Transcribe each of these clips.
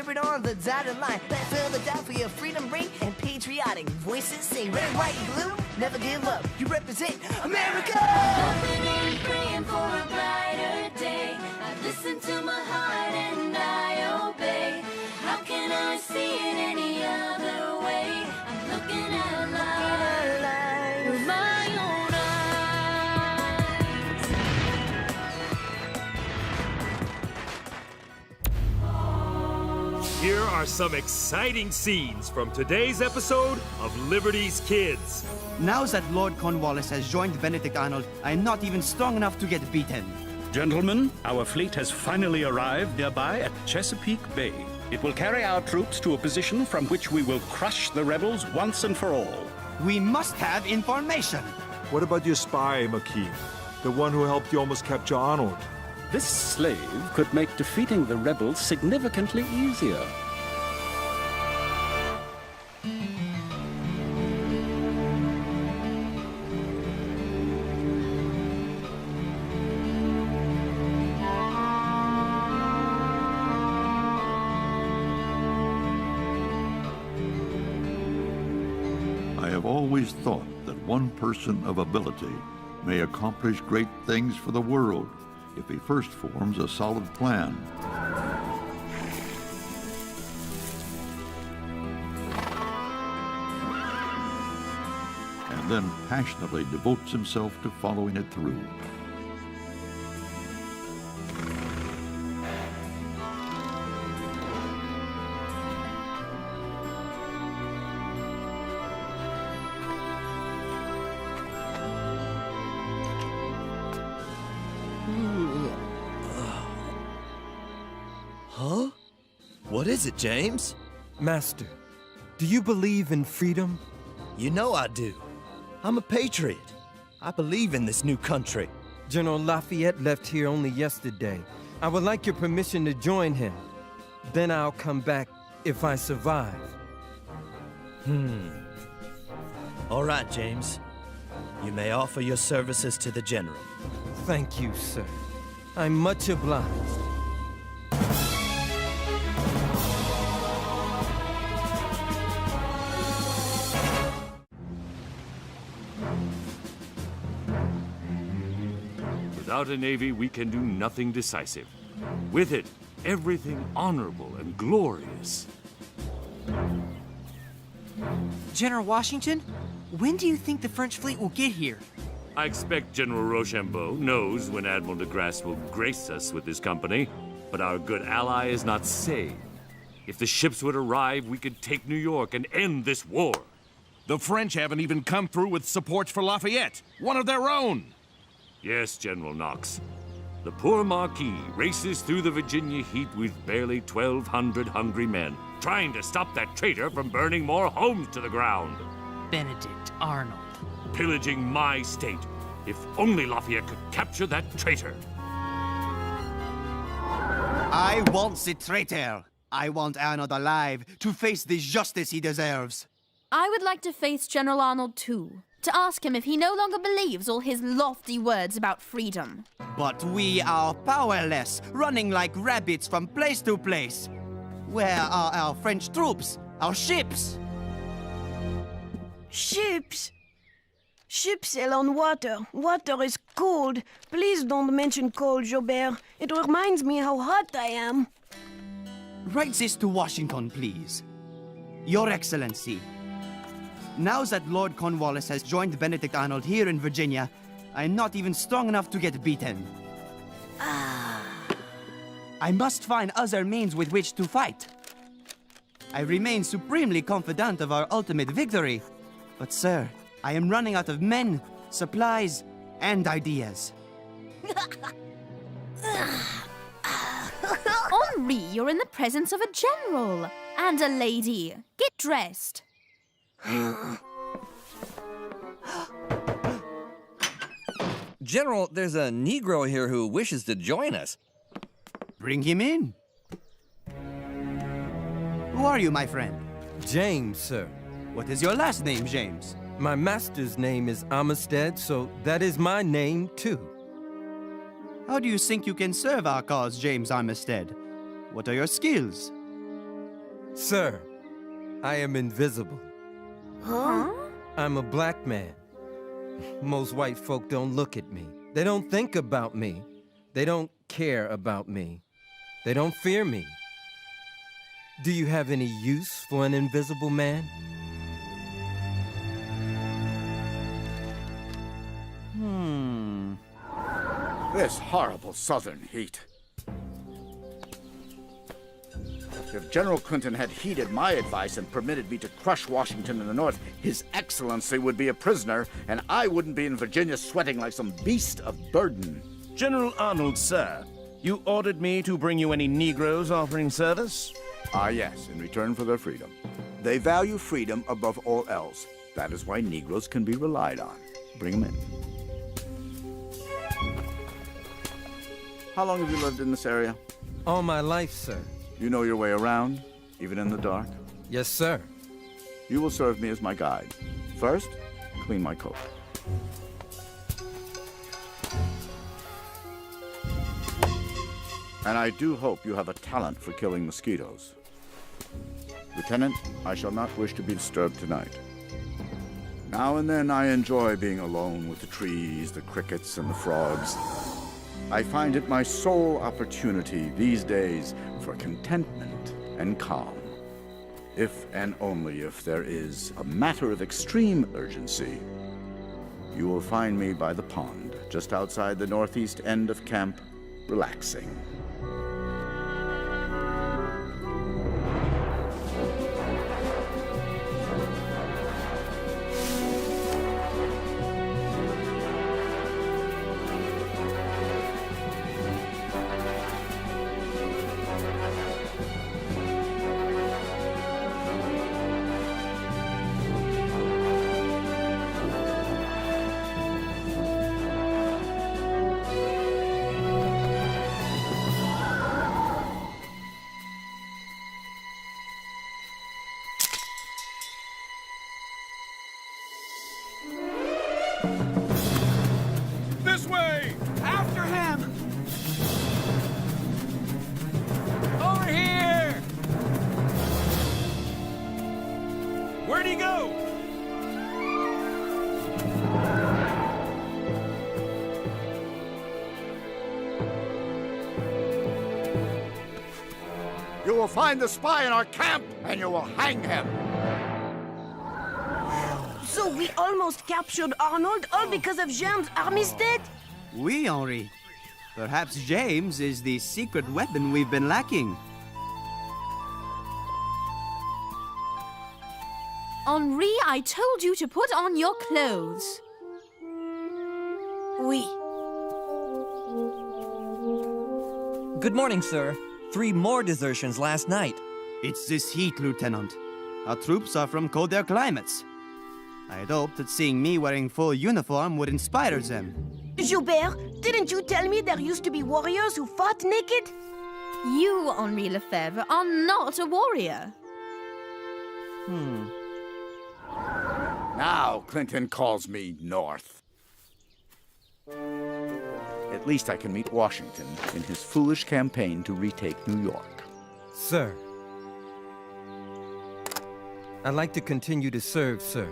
it on the dotted line. Let's Philadelphia freedom ring and patriotic voices sing. Red, white, and blue, never give up. You represent America. Hoping and praying for a brighter day. I listen to my heart and I obey. How can I see it any other way? I'm looking at life with my own eyes. Here are some exciting scenes from today's episode of Liberty's Kids. Now that Lord Cornwallis has joined Benedict Arnold, I am not even strong enough to get beaten. Gentlemen, our fleet has finally arrived nearby at Chesapeake Bay. It will carry our troops to a position from which we will crush the rebels once and for all. We must have information. What about your spy, McKee? The one who helped you almost capture Arnold? This slave could make defeating the rebels significantly easier. I have always thought that one person of ability may accomplish great things for the world if he first forms a solid plan. And then passionately devotes himself to following it through. Huh? What is it, James? Master, do you believe in freedom? You know I do. I'm a patriot. I believe in this new country. General Lafayette left here only yesterday. I would like your permission to join him. Then I'll come back if I survive. All right, James. You may offer your services to the general. Thank you, sir. I'm much obliged. Without a navy, we can do nothing decisive. With it, everything honorable and glorious. General Washington, when do you think the French fleet will get here? I expect General Rochambeau knows when Admiral de Grasse will grace us with his company, but our good ally is not saved. If the ships would arrive, we could take New York and end this war. The French haven't even come through with support for Lafayette, one of their own. Yes, General Knox. The poor Marquis races through the Virginia heat with barely 1,200 hungry men, trying to stop that traitor from burning more homes to the ground. Benedict Arnold. Pillaging my state. If only Lafayette could capture that traitor. I want the traitor. I want Arnold alive to face the justice he deserves. I would like to face General Arnold too, to ask him if he no longer believes all his lofty words about freedom. But we are powerless, running like rabbits from place to place. Where are our French troops? Our ships? Ships? Ships sail on water. Water is cold. Please don't mention cold, Jobert. It reminds me how hot I am. Write this to Washington, please. Your Excellency. Now that Lord Cornwallis has joined Benedict Arnold here in Virginia, I am not even strong enough to get beaten. I must find other means with which to fight. I remain supremely confident of our ultimate victory. But, sir, I am running out of men, supplies, and ideas. Henri, you're in the presence of a general and a lady. Get dressed. General, there's a Negro here who wishes to join us. Bring him in. Who are you, my friend? James, sir. What is your last name, James? My master's name is Armistead, so that is my name, too. How do you think you can serve our cause, James Armistead? What are your skills? Sir, I am invisible. Huh? I'm a black man. Most white folk don't look at me. They don't think about me. They don't care about me. They don't fear me. Do you have any use for an invisible man? This horrible southern heat. If General Clinton had heeded my advice and permitted me to crush Washington in the north, His Excellency would be a prisoner, and I wouldn't be in Virginia sweating like some beast of burden. General Arnold, sir, you ordered me to bring you any Negroes offering service? Ah, yes, in return for their freedom. They value freedom above all else. That is why Negroes can be relied on. Bring them in. How long have you lived in this area? All my life, sir. You know your way around, even in the dark? Yes, sir. You will serve me as my guide. First, clean my coat. And I do hope you have a talent for killing mosquitoes. Lieutenant, I shall not wish to be disturbed tonight. Now and then I enjoy being alone with the trees, the crickets, and the frogs. I find it my sole opportunity these days for contentment and calm. If and only if there is a matter of extreme urgency, you will find me by the pond, just outside the northeast end of camp, relaxing. This way! After him! Over here! Where'd he go? You will find the spy in our camp, and you will hang him. So we almost captured Arnold, all because of James Armistead? Oui, Henri. Perhaps James is the secret weapon we've been lacking. Henri, I told you to put on your clothes. Oui. Good morning, sir. 3 more desertions last night. It's this heat, Lieutenant. Our troops are from colder climates. I had hoped that seeing me wearing full uniform would inspire them. Joubert, didn't you tell me there used to be warriors who fought naked? You, Henri Lefebvre, are not a warrior. Now Clinton calls me North. At least I can meet Washington in his foolish campaign to retake New York. Sir, I'd like to continue to serve, sir.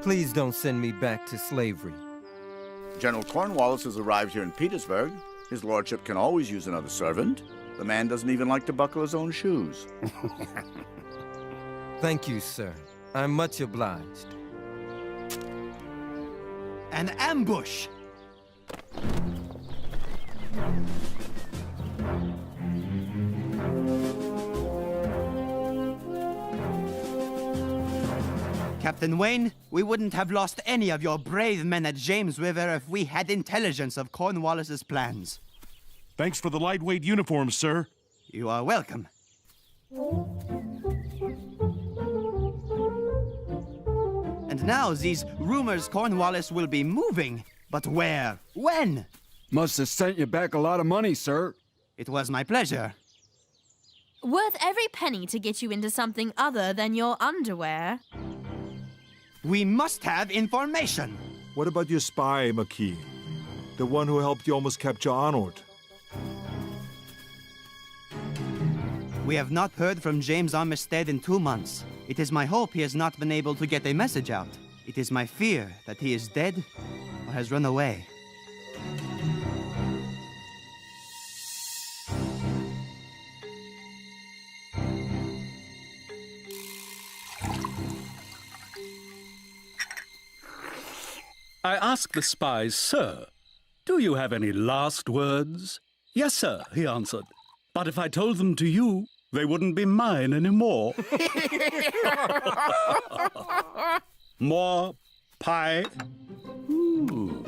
Please don't send me back to slavery. General Cornwallis has arrived here in Petersburg. His lordship can always use another servant. The man doesn't even like to buckle his own shoes. Thank you, sir. I'm much obliged. An ambush! Captain Wayne, we wouldn't have lost any of your brave men at James River if we had intelligence of Cornwallis's plans. Thanks for the lightweight uniforms, sir. You are welcome. And now these rumors Cornwallis will be moving. But where? When? Must have sent you back a lot of money, sir. It was my pleasure. Worth every penny to get you into something other than your underwear. We must have information. What about your spy, McKee? The one who helped you almost capture Arnold? We have not heard from James Armistead in 2 months. It is my hope he has not been able to get a message out. It is my fear that he is dead or has run away. I asked the spies, "Sir, do you have any last words?" "Yes, sir," he answered. "But if I told them to you, they wouldn't be mine anymore." More pie? Ooh.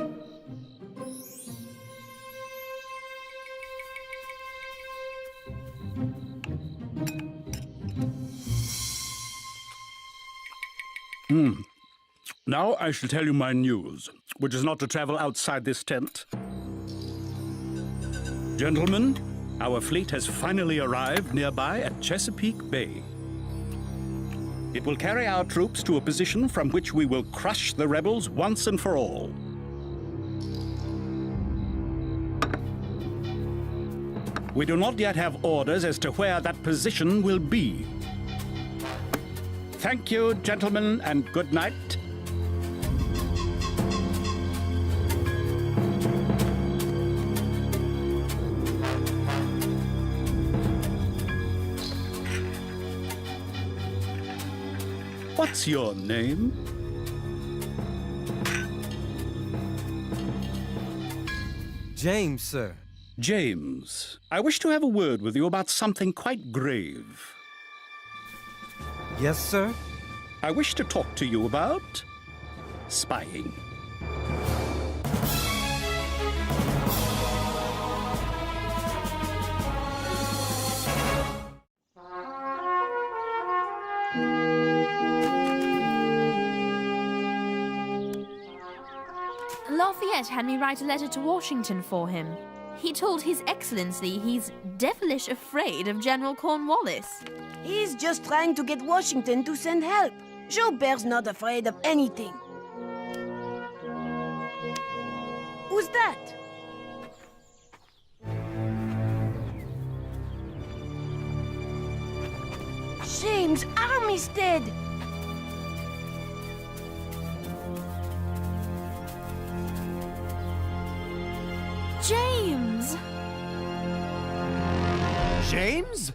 Now I shall tell you my news, which is not to travel outside this tent. Gentlemen, our fleet has finally arrived nearby at Chesapeake Bay. It will carry our troops to a position from which we will crush the rebels once and for all. We do not yet have orders as to where that position will be. Thank you, gentlemen, and good night. What's your name? James, sir. James, I wish to have a word with you about something quite grave. Yes, sir? I wish to talk to you about spying. Lafayette had me write a letter to Washington for him. He told His Excellency he's devilish afraid of General Cornwallis. He's just trying to get Washington to send help. Jobert's not afraid of anything. Who's that? James Armistead! James! James?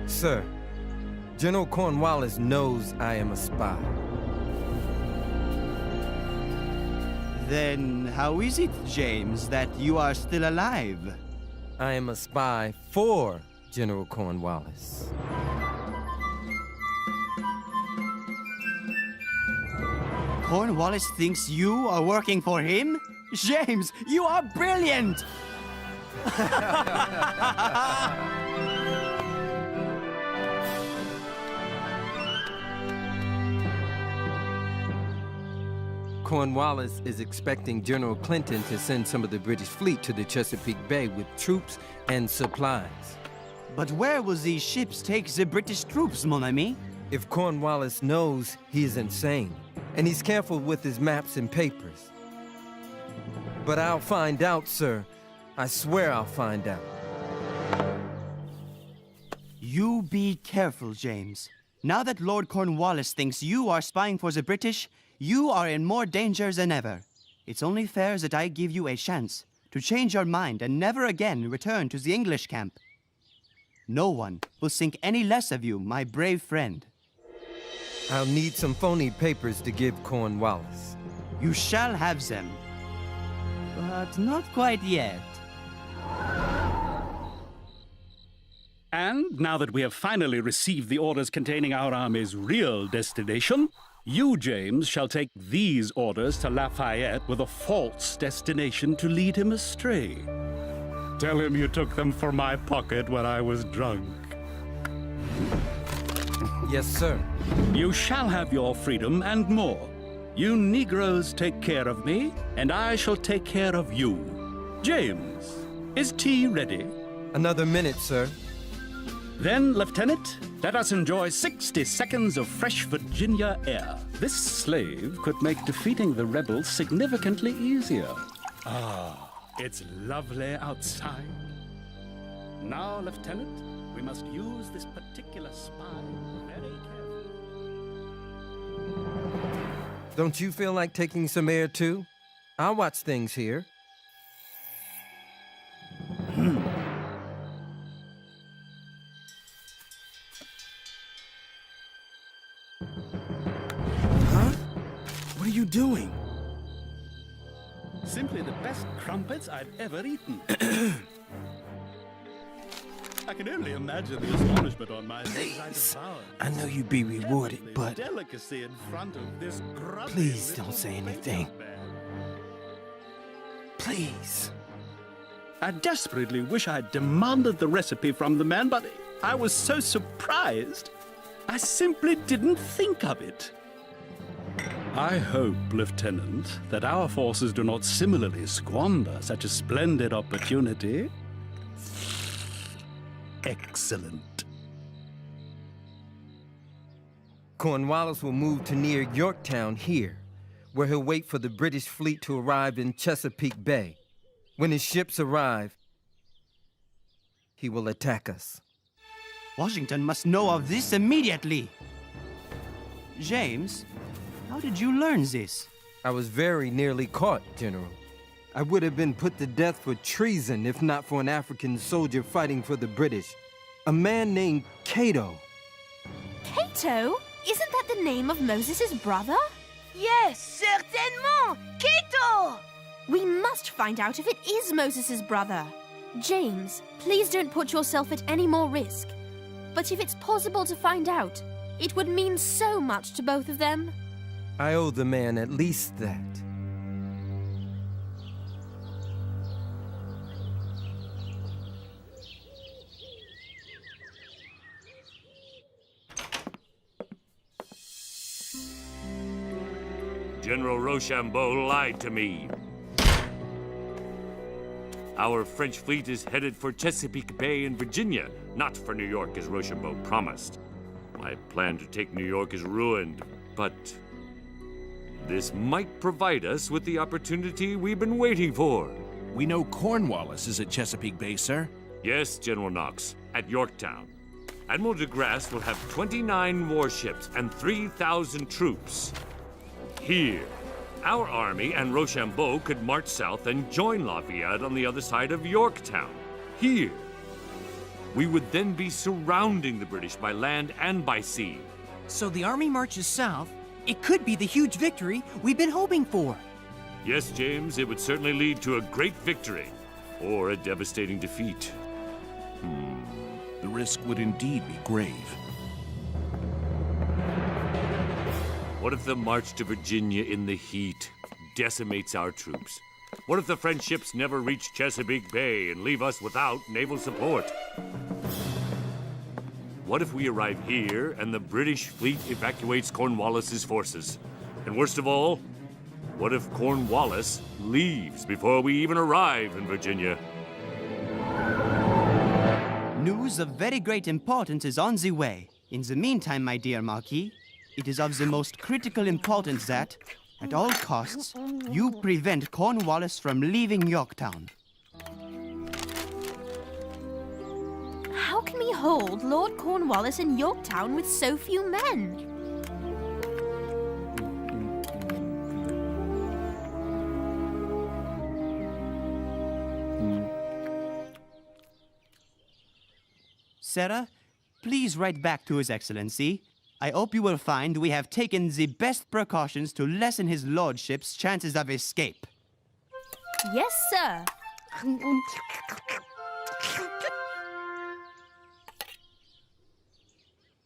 Sir, General Cornwallis knows I am a spy. Then how is it, James, that you are still alive? I am a spy for General Cornwallis. Cornwallis thinks you are working for him? James, you are brilliant! Cornwallis is expecting General Clinton to send some of the British fleet to the Chesapeake Bay with troops and supplies. But where will these ships take the British troops, mon ami? If Cornwallis knows, he is insane, and he's careful with his maps and papers. But I'll find out, sir. I swear I'll find out. You be careful, James. Now that Lord Cornwallis thinks you are spying for the British, you are in more danger than ever. It's only fair that I give you a chance to change your mind and never again return to the English camp. No one will think any less of you, my brave friend. I'll need some phony papers to give Cornwallis. You shall have them. But not quite yet. And now that we have finally received the orders containing our army's real destination, you, James, shall take these orders to Lafayette with a false destination to lead him astray. Tell him you took them from my pocket when I was drunk. Yes, sir. You shall have your freedom and more. You Negroes take care of me, and I shall take care of you. James, is tea ready? Another minute, sir. Then, Lieutenant, let us enjoy 60 seconds of fresh Virginia air. This slave could make defeating the rebels significantly easier. Ah, it's lovely outside. Now, Lieutenant, we must use this particular spy very carefully. Don't you feel like taking some air too? I'll watch things here. What are you doing? Simply the best crumpets I've ever eaten. I can only imagine the astonishment on my face. I know you'd be rewarded, but Delicacy in front of this grubby please little don't say anything. Please. I desperately wish I'd demanded the recipe from the man, but I was so surprised. I simply didn't think of it. I hope, Lieutenant, that our forces do not similarly squander such a splendid opportunity. Excellent. Cornwallis will move to near Yorktown here, where he'll wait for the British fleet to arrive in Chesapeake Bay. When his ships arrive, he will attack us. Washington must know of this immediately. James, how did you learn this? I was very nearly caught, General. I would have been put to death for treason if not for an African soldier fighting for the British. A man named Cato. Cato? Isn't that the name of Moses' brother? Yes, certainement! Cato! We must find out if it is Moses' brother. James, please don't put yourself at any more risk. But if it's possible to find out, it would mean so much to both of them. I owe the man at least that. General Rochambeau lied to me. Our French fleet is headed for Chesapeake Bay in Virginia, not for New York as Rochambeau promised. My plan to take New York is ruined, but this might provide us with the opportunity we've been waiting for. We know Cornwallis is at Chesapeake Bay, sir. Yes, General Knox, at Yorktown. Admiral de Grasse will have 29 warships and 3,000 troops. Here, our army and Rochambeau could march south and join Lafayette on the other side of Yorktown. Here. We would then be surrounding the British by land and by sea. So the army marches south. It could be the huge victory we've been hoping for. Yes, James, it would certainly lead to a great victory, or a devastating defeat. The risk would indeed be grave. What if the march to Virginia in the heat decimates our troops? What if the French ships never reach Chesapeake Bay and leave us without naval support? What if we arrive here and the British fleet evacuates Cornwallis's forces? And worst of all, what if Cornwallis leaves before we even arrive in Virginia? News of very great importance is on the way. In the meantime, my dear Marquis, it is of the most critical importance that, at all costs, you prevent Cornwallis from leaving Yorktown. How can we hold Lord Cornwallis in Yorktown with so few men? Sarah, please write back to His Excellency. I hope you will find we have taken the best precautions to lessen his lordship's chances of escape. Yes, sir.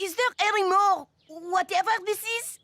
Is there any more, whatever this is?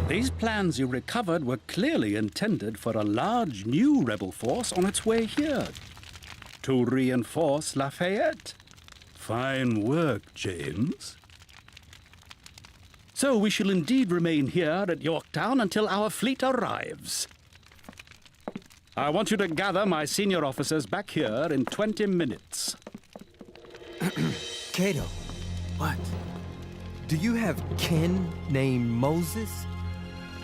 These plans you recovered were clearly intended for a large new rebel force on its way here, to reinforce Lafayette. Fine work, James. So we shall indeed remain here at Yorktown until our fleet arrives. I want you to gather my senior officers back here in 20 minutes. Cato. What? Do you have kin named Moses?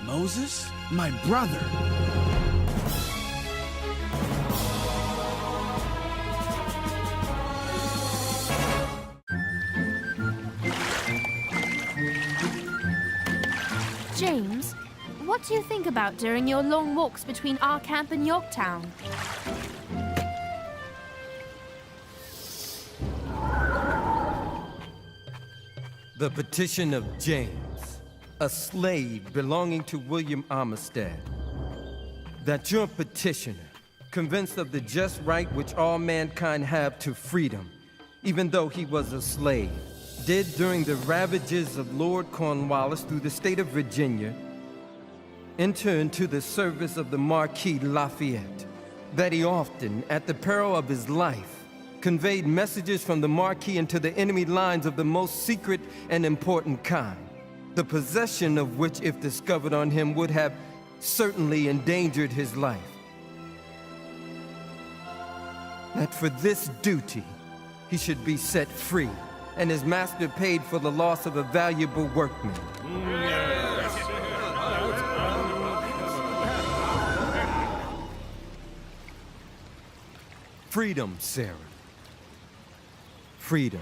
Moses? My brother. James, what do you think about during your long walks between our camp and Yorktown? The petition of James, a slave belonging to William Armistead. That your petitioner, convinced of the just right which all mankind have to freedom, even though he was a slave, did during the ravages of Lord Cornwallis through the state of Virginia, enter into the service of the Marquis Lafayette, that he often, at the peril of his life, conveyed messages from the Marquis into the enemy lines of the most secret and important kind, the possession of which, if discovered on him, would have certainly endangered his life. That for this duty, he should be set free, and his master paid for the loss of a valuable workman. Freedom, Sarah. Freedom.